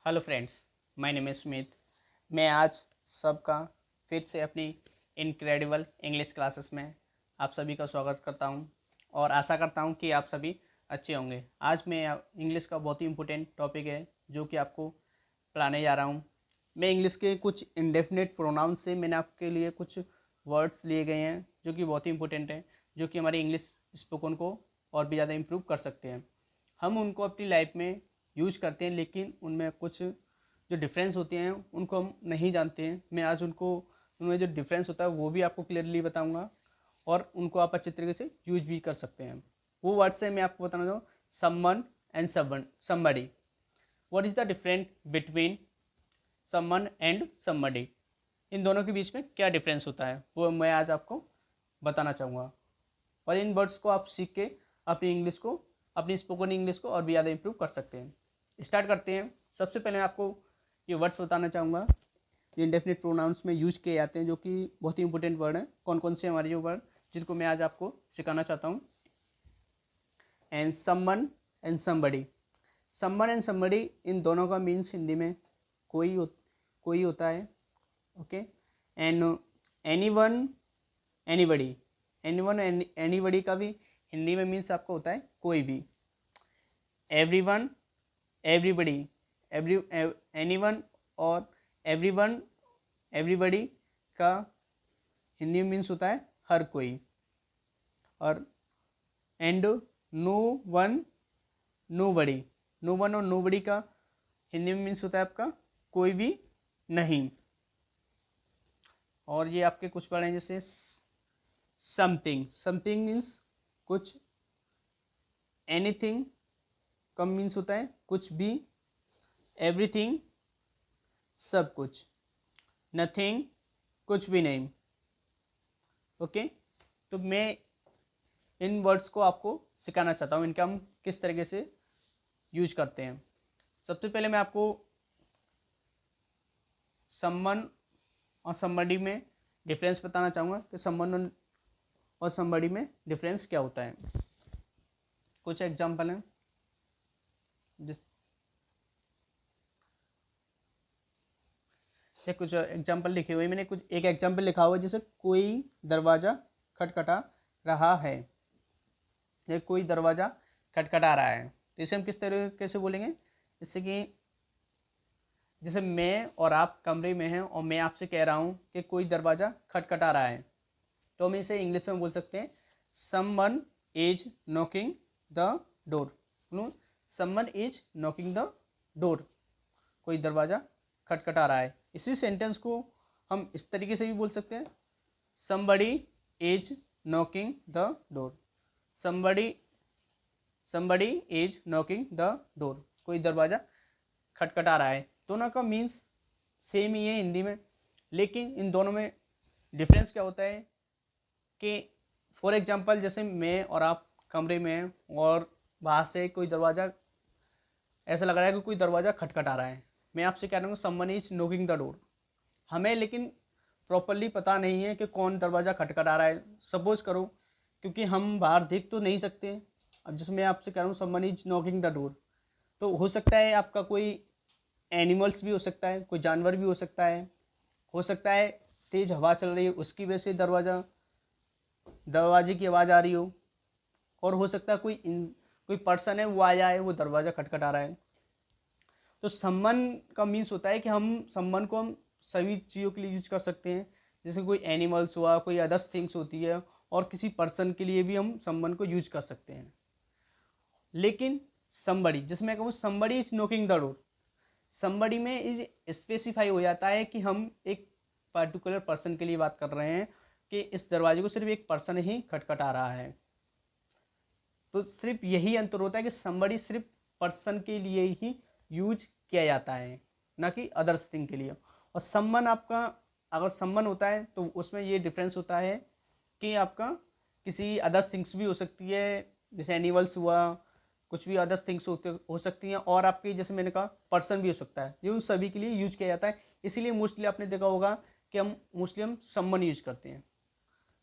Hello friends, my name is Smith. मैं आज सबका फिर से अपनी इनक्रेडिबल इंग्लिश क्लासेस में आप सभी का स्वागत करता हूं और आशा करता हूं कि आप सभी अच्छे होंगे। आज मैं इंग्लिश का बहुत ही इम्पोर्टेंट टॉपिक है जो कि आपको पढ़ाने जा रहा हूं। मैं इंग्लिश के कुछ इंडेफिनिट प्रोनाउन से मैंने आपके लिए कुछ वर्ड्स लिए गए हैं जो कि बहुत ही इंपॉर्टेंट है, जो कि हमारी इंग्लिश स्पोकन को और भी ज़्यादा इम्प्रूव कर सकते हैं। हम उनको अपनी लाइफ में यूज करते हैं, लेकिन उनमें कुछ जो डिफरेंस होते हैं उनको हम नहीं जानते हैं। मैं आज उनमें जो डिफरेंस होता है वो भी आपको क्लियरली बताऊंगा और उनको आप अच्छे तरीके से यूज भी कर सकते हैं। वो वर्ड्स है मैं आपको बताना चाहूँ, someone and somebody. What is the difference between someone and somebody? इन दोनों के बीच में क्या डिफरेंस होता है वो मैं आज आपको बताना चाहूँगा, और इन वर्ड्स को आप सीख के अपनी स्पोकन इंग्लिश को और भी ज़्यादा इंप्रूव कर सकते हैं। स्टार्ट करते हैं। सबसे पहले आपको ये वर्ड्स बताना चाहूँगा जो इंडेफिनिट प्रोनाउंस में यूज किए जाते हैं, जो कि बहुत ही इंपॉर्टेंट वर्ड हैं। कौन कौन से हमारे जो वर्ड जिनको मैं आज आपको सिखाना चाहता हूँ। And someone and somebody. Someone and somebody, इन दोनों का मीन्स हिंदी में कोई होता है। Okay. And anyone, anybody. Anyone anybody का भी हिंदी में मीन्स आपको होता है कोई भी। Everyone, everybody. एनीवन और एवरीवन, एवरीबडी का हिंदी में मीन्स होता है हर कोई। और and no one, nobody. No one और नोबडी का हिंदी में मीन्स होता है आपका कोई भी नहीं। और ये आपके कुछ वर्ड हैं जैसे समथिंग। समथिंग मीन्स कुछ। एनीथिंग कम मीन्स होता है कुछ भी। एवरीथिंग सब कुछ। नथिंग कुछ भी नहीं। ओके। तो मैं इन वर्ड्स को आपको सिखाना चाहता हूँ, इनका हम किस तरीके से यूज करते हैं। सबसे पहले मैं आपको समवन और समबडी में डिफरेंस बताना चाहूँगा कि समवन और समबडी में डिफरेंस क्या होता है। कुछ एग्जाम्पल हैं कुछ एग्जाम्पल लिखे हुए। मैंने कुछ एक एग्जाम्पल लिखा हुआ है, जैसे कोई दरवाज़ा खटखटा रहा है। ये कोई दरवाज़ा खटखटा रहा है, तो इसे हम किस तरीके से बोलेंगे? जैसे कि जैसे मैं और आप कमरे में हैं और मैं आपसे कह रहा हूँ कि कोई दरवाज़ा खटखटा रहा है, तो हम इसे इंग्लिश में बोल सकते हैं someone is knocking the door. Someone is knocking the door. कोई दरवाज़ा खटखटा रहा है। इसी सेंटेंस को हम इस तरीके से भी बोल सकते हैं, somebody is knocking the door. somebody is knocking the door. कोई दरवाज़ा खटखटा रहा है। दोनों का मीन्स सेम ही है हिंदी में, लेकिन इन दोनों में डिफरेंस क्या होता है कि फॉर एग्जांपल जैसे मैं और आप कमरे में हैं और बाहर से कोई दरवाज़ा, ऐसा लग रहा है कि कोई दरवाज़ा खटखटा रहा है। मैं आपसे कह रहा हूँ someone is knocking the door. हमें लेकिन प्रॉपरली पता नहीं है कि कौन दरवाज़ा खटखटा रहा है। सपोज करो, क्योंकि हम बाहर देख तो नहीं सकते। अब जैसे मैं आपसे कह रहा हूँ someone is knocking the door, तो हो सकता है आपका कोई एनिमल्स भी हो सकता है, कोई जानवर भी हो सकता है तेज़ हवा चल रही है उसकी वजह से दरवाजे की आवाज़ आ रही हो, और हो सकता है कोई पर्सन है वो आया है, वो दरवाज़ा खटखटा रहा है। तो सम्मन का मीन्स होता है कि सम्मन को हम सभी चीज़ों के लिए यूज कर सकते हैं। जैसे कोई एनिमल्स हुआ, कोई अदर्स थिंग्स होती है, और किसी पर्सन के लिए भी हम सम्मन को यूज कर सकते हैं। लेकिन समबड़ी, जिसमें मैं कहूँ समबड़ी इज नॉकिंग द डोर, समबड़ी में इज स्पेसिफाई हो जाता है कि हम एक पर्टिकुलर पर्सन के लिए बात कर रहे हैं कि इस दरवाजे को सिर्फ एक पर्सन ही खटखटा रहा है। तो सिर्फ यही अंतर होता है कि समबड़ी सिर्फ पर्सन के लिए ही यूज किया जाता है, ना कि अदर्स थिंग के लिए। और सम्मन, आपका अगर सम्मन होता है तो उसमें ये डिफरेंस होता है कि आपका किसी अदर्स थिंग्स भी हो सकती है, जैसे एनिमल्स हुआ, कुछ भी अदर्स थिंग्स हो सकती हैं, और आपकी जैसे मैंने कहा पर्सन भी हो सकता है। ये उन सभी के लिए यूज किया जाता है। इसीलिए मोस्टली आपने देखा होगा कि हम सम्मन यूज करते हैं।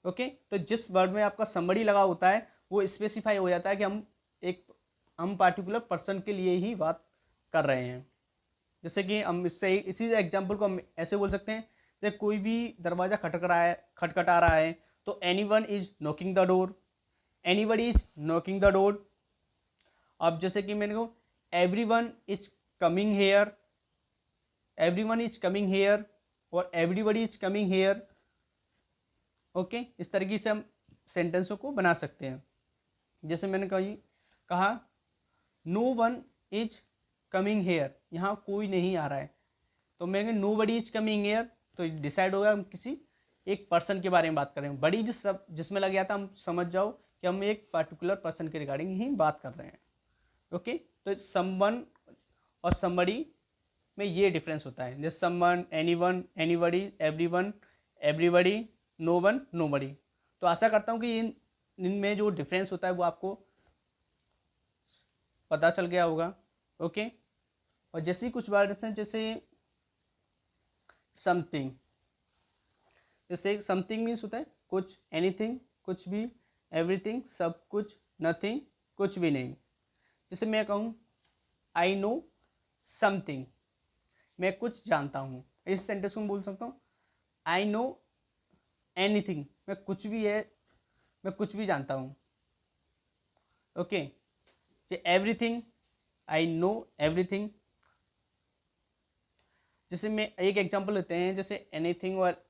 ओके। तो जिस वर्ड में आपका समबड़ी लगा होता है वो स्पेसिफाई हो जाता है कि हम पार्टिकुलर पर्सन के लिए ही बात कर रहे हैं। जैसे कि हम इससे इसी एग्जाम्पल को हम ऐसे बोल सकते हैं, जैसे कोई भी दरवाज़ा खटखटा रहा है तो anyone is knocking the door, anybody is knocking the door. अब जैसे कि मैंने को everyone is coming here, everyone is coming here और everybody is coming here. Okay, इस तरीके से हम सेंटेंसों को बना सकते हैं। जैसे मैंने कहा no one is coming here, यहाँ कोई नहीं आ रहा है, तो मैंने no body is coming here, तो डिसाइड होगा हम किसी एक पर्सन के बारे में बात कर रहे हैं। बड़ी जिसमें लग गया था हम समझ जाओ कि हम एक पर्टिकुलर पर्सन के रिगार्डिंग ही बात कर रहे हैं। ओके, तो समवन और समबडी में ये डिफरेंस होता है, जैसे someone, anyone, anybody, everyone, everybody, no one, nobody. तो आशा करता हूँ कि इनमें जो डिफरेंस होता है वो आपको पता चल गया होगा। ओके, और जैसे कुछ वर्ड्स हैं जैसे समथिंग, जैसे समथिंग मीन्स होता है कुछ, एनीथिंग कुछ भी, एवरीथिंग सब कुछ, नथिंग कुछ भी नहीं। जैसे मैं कहूँ आई नो समथिंग, मैं कुछ जानता हूँ, इस सेंटेंस को मैं बोल सकता हूँ आई नो एनीथिंग, मैं कुछ भी जानता हूँ। Okay, everything, I know everything. जैसे मैं एक एग्जांपल लेते हैं, जैसे एनीथिंग और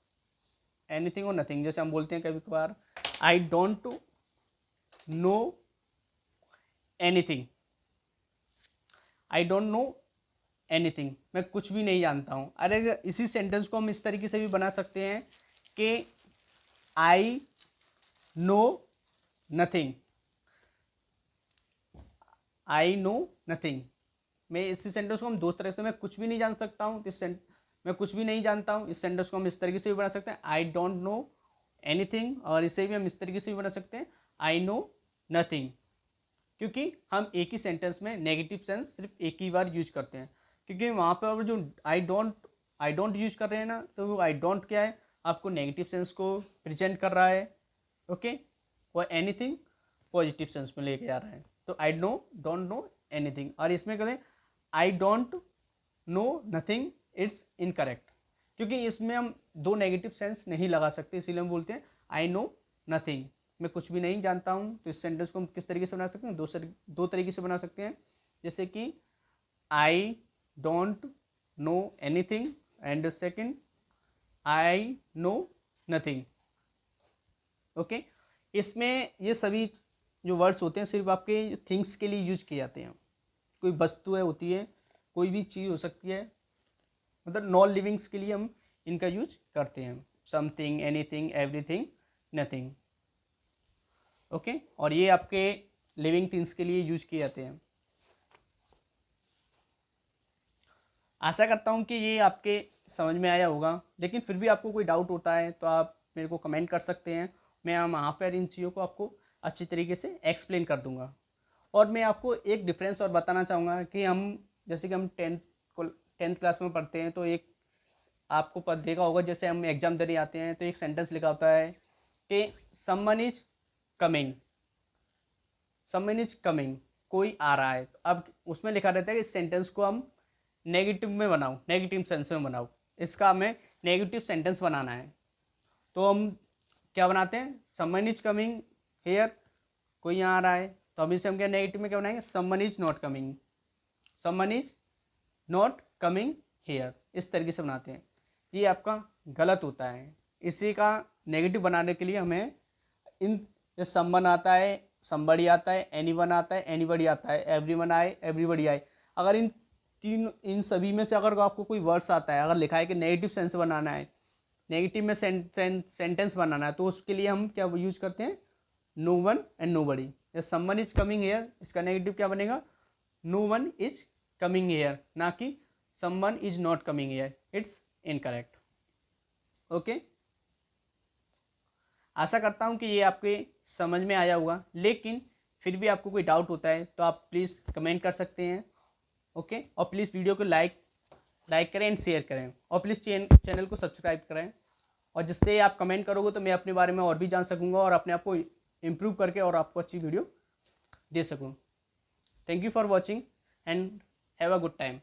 नथिंग। जैसे हम बोलते हैं कभी कभार I don't know anything, I don't know anything, मैं कुछ भी नहीं जानता हूँ। अरे इसी सेंटेंस को हम इस तरीके से भी बना सकते हैं कि I know nothing, I know nothing. मैं इसी सेंटेंस को हम दो तरह से, मैं कुछ भी नहीं जान सकता हूँ, मैं कुछ भी नहीं जानता हूँ, इस सेंटेंस को हम इस तरीके से भी बना सकते हैं आई डोंट नो एनीथिंग, और इसे भी हम इस तरीके से भी बना सकते हैं आई नो नथिंग। क्योंकि हम एक ही सेंटेंस में नेगेटिव सेंस सिर्फ एक ही बार यूज करते हैं, क्योंकि वहाँ पर जो आई डोंट यूज कर रहे हैं ना, तो वो आई डोंट क्या है, आपको नेगेटिव सेंस को प्रेजेंट कर रहा है। ओके, और एनीथिंग पॉजिटिव सेंस में लेके जा रहा है। तो आई डोंट नो एनीथिंग, और इसमें करें I don't know nothing, it's incorrect, क्योंकि इसमें हम दो नेगेटिव सेंस नहीं लगा सकते, इसीलिए हम बोलते हैं आई नो नथिंग, मैं कुछ भी नहीं जानता हूँ। तो इस सेंटेंस को हम किस तरीके से बना सकते हैं, दो तरीके से बना सकते हैं। जैसे कि I don't know anything and second I know nothing. Okay, इसमें ये सभी जो वर्ड्स होते हैं सिर्फ आपके थिंग्स के लिए यूज किए जाते हैं। कोई वस्तु होती है, कोई भी चीज़ हो सकती है, मतलब नॉन लिविंग्स के लिए हम इनका यूज करते हैं, something, anything, everything, nothing. Okay, और ये आपके लिविंग थिंग्स के लिए यूज किए जाते हैं। आशा करता हूँ कि ये आपके समझ में आया होगा, लेकिन फिर भी आपको कोई डाउट होता है तो आप मेरे को कमेंट कर सकते हैं, मैं वहाँ पर इन चीज़ों को आपको अच्छी तरीके से एक्सप्लेन कर दूँगा। और मैं आपको एक डिफरेंस और बताना चाहूँगा कि हम जैसे कि हम टेंथ क्लास में पढ़ते हैं, तो एक आपको देखा होगा, जैसे हम एग्ज़ाम देने आते हैं तो एक सेंटेंस लिखा होता है कि someone is coming, someone is coming, कोई आ रहा है। तो अब उसमें लिखा रहता है कि इस सेंटेंस को हम नेगेटिव में बनाओ, नेगेटिव सेंस में बनाओ, इसका हमें नेगेटिव सेंटेंस बनाना है। तो हम क्या बनाते हैं, समवन इज कमिंग हेयर, कोई यहाँ आ रहा है, तो हम इसे हम क्या नेगेटिव में क्या बनाएंगे, someone is not coming, someone is not coming here, इस तरीके से बनाते हैं। ये आपका गलत होता है। इसी का नेगेटिव बनाने के लिए हमें इन समवन आता है, समबडी आता है, एनीवन आता है, एनीबडी आता है, एवरीवन आए, एवरीबडी आए। अगर इन सभी में से अगर आपको कोई वर्ड्स आता है, अगर लिखा है कि नेगेटिव सेंस बनाना है, नेगेटिव में सेंटेंस बनाना है, तो उसके लिए हम क्या यूज करते हैं, no one and no buddy. Someone is coming hair, इसका नेगेटिव क्या बनेगा, no one is coming hair, ना कि someone is not coming here, it's incorrect. Okay, आशा करता हूँ कि ये आपके समझ में आया होगा, लेकिन फिर भी आपको कोई डाउट होता है तो आप प्लीज़ कमेंट कर सकते हैं। ओके, और प्लीज़ वीडियो को लाइक करें एंड शेयर करें, और प्लीज़ चैनल को सब्सक्राइब करें। और जिससे आप कमेंट करोगे तो मैं अपने बारे में और भी जान सकूँगा और अपने आप को इम्प्रूव करके और आपको अच्छी वीडियो दे सकूँ। Thank you for watching and have a good time.